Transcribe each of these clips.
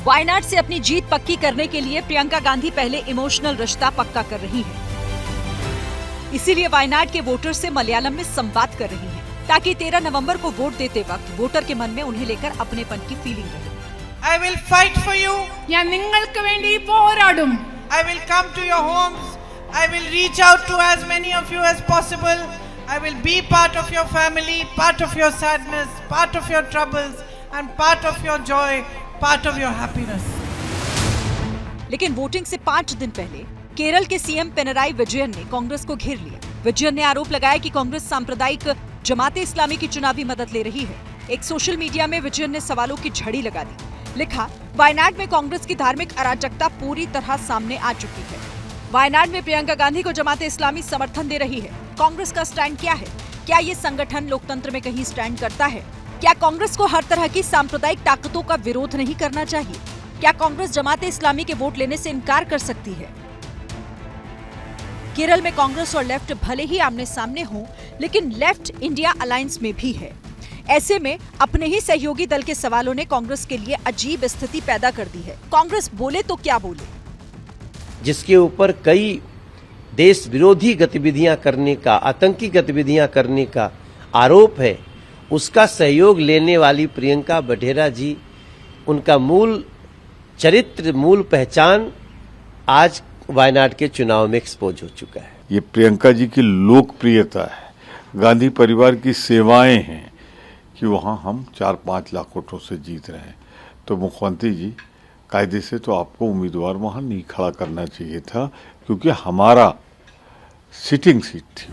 वायनाड से अपनी जीत पक्की करने के लिए प्रियंका गांधी पहले इमोशनल रिश्ता पक्का कर रही हैं। इसीलिए वायनाड के वोटर से मलयालम में संवाद कर रही हैं, ताकि 13 नवंबर को वोट देते वक्त वोटर के मन में उन्हें लेकर अपनेपन की फीलिंग रहे। I will fight for you. ഞാൻ നിങ്ങൾക്ക് വേണ്ടി പോരാടും. I will come to your homes. I will reach out to as many of you as possible. I will be part of your family, part of your sadness, part of your troubles, and part of your joy, part of your happiness. लेकिन voting से 5 दिन पहले केरल के CM Pinarayi Vijayan ने कांग्रेस को घेर लिया। विजयन ने आरोप लगाया कि कांग्रेस सांप्रदायिक जमाते इस्लामी की चुनावी मदद ले रही है। एक सोशल मीडिया में विजयन ने सवालों की झड़ी लगा दी। लिखा, वायनाड में कांग्रेस की धार्मिक अराजकता पूरी तरह सामने आ चुकी है। वायनाड में प्रियंका गांधी को जमाते इस्लामी समर्थन दे रही है। कांग्रेस का स्टैंड क्या है? क्या ये संगठन लोकतंत्र में कहीं स्टैंड करता है? क्या कांग्रेस को हर तरह की सांप्रदायिक ताकतों का विरोध नहीं करना चाहिए? क्या कांग्रेस जमाते इस्लामी के वोट लेने से इनकार कर सकती है? केरल में कांग्रेस और लेफ्ट भले ही आमने सामने हों, लेकिन लेफ्ट इंडिया अलायंस में भी है। ऐसे में अपने ही सहयोगी दल के सवालों ने कांग्रेस के लिए अजीब स्थिति पैदा कर दी है। कांग्रेस बोले तो क्या बोले? जिसके ऊपर कई देश विरोधी गतिविधियां करने का, आतंकी गतिविधियां करने का आरोप है, उसका सहयोग लेने वाली प्रियंका वढेरा जी, उनका मूल चरित्र, मूल पहचान आज वायनाड के चुनाव में एक्सपोज हो चुका है। ये प्रियंका जी की लोकप्रियता है, गांधी परिवार की सेवाएं हैं कि वहां हम 4-5 लाख वोटों से जीत रहे हैं। तो मुख्यमंत्री जी, कायदे से तो आपको उम्मीदवार वहां नहीं खड़ा करना चाहिए था, क्योंकि हमारा सिटिंग सीट थी।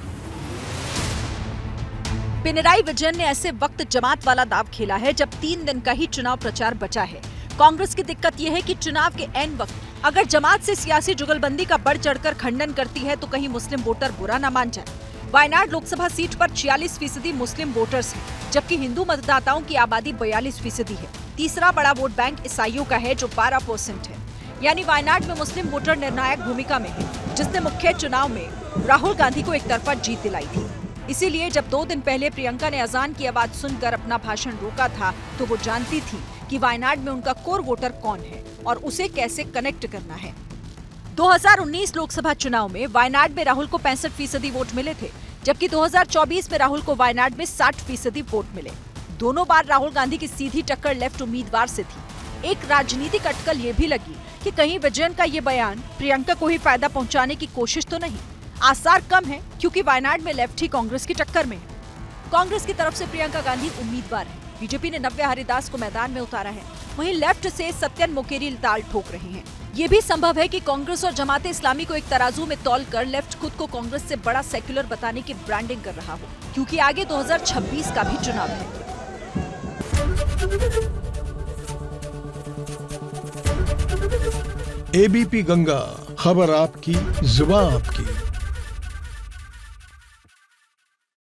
पिनराई विजयन ने ऐसे वक्त जमात वाला दाव खेला है जब 3 दिन का ही चुनाव प्रचार बचा है। कांग्रेस की दिक्कत यह है कि चुनाव के ऐन वक्त अगर जमात से सियासी जुगलबंदी का बढ़ चढ़कर खंडन करती है तो कहीं मुस्लिम वोटर बुरा न मान जाए। वायनाड लोकसभा सीट पर 46% मुस्लिम वोटर्स हैं, जबकि हिंदू मतदाताओं की आबादी 42% है। तीसरा बड़ा वोट बैंक ईसाइयों का है, जो 12% है। यानी वायनाड में मुस्लिम वोटर निर्णायक भूमिका में है, जिसने मुख्य चुनाव में राहुल गांधी को एक तरफा जीत दिलाई थी। इसीलिए जब 2 दिन पहले प्रियंका ने अजान की आवाज सुनकर अपना भाषण रोका था, तो वो जानती थी कि वायनाड में उनका कोर वोटर कौन है और उसे कैसे कनेक्ट करना है। 2019 लोकसभा चुनाव में वायनाड में राहुल को 65% वोट मिले थे, जबकि 2024 में राहुल को वायनाड में 60% वोट मिले। दोनों बार राहुल गांधी की सीधी टक्कर लेफ्ट उम्मीदवार से थी। एक राजनीतिक अटकल ये भी लगी कि कहीं विजयन का ये बयान प्रियंका को ही फायदा पहुंचाने की कोशिश तो नहीं। आसार कम है, क्योंकि वायनाड में लेफ्ट ही कांग्रेस की टक्कर में है। कांग्रेस की तरफ से प्रियंका गांधी उम्मीदवार है। बीजेपी ने नव्या हरिदास को मैदान में उतारा है। वहीं लेफ्ट से सत्यन मोकेरी ताल ठोक रहे हैं। ये भी संभव है कि कांग्रेस और जमाते इस्लामी को एक तराजू में तौलकर लेफ्ट खुद को कांग्रेस से बड़ा सेक्युलर बताने की ब्रांडिंग कर रहा हो, क्योंकि आगे 2026 का भी चुनाव है। एबीपी गंगा, खबर आपकी, जुबान आपकी।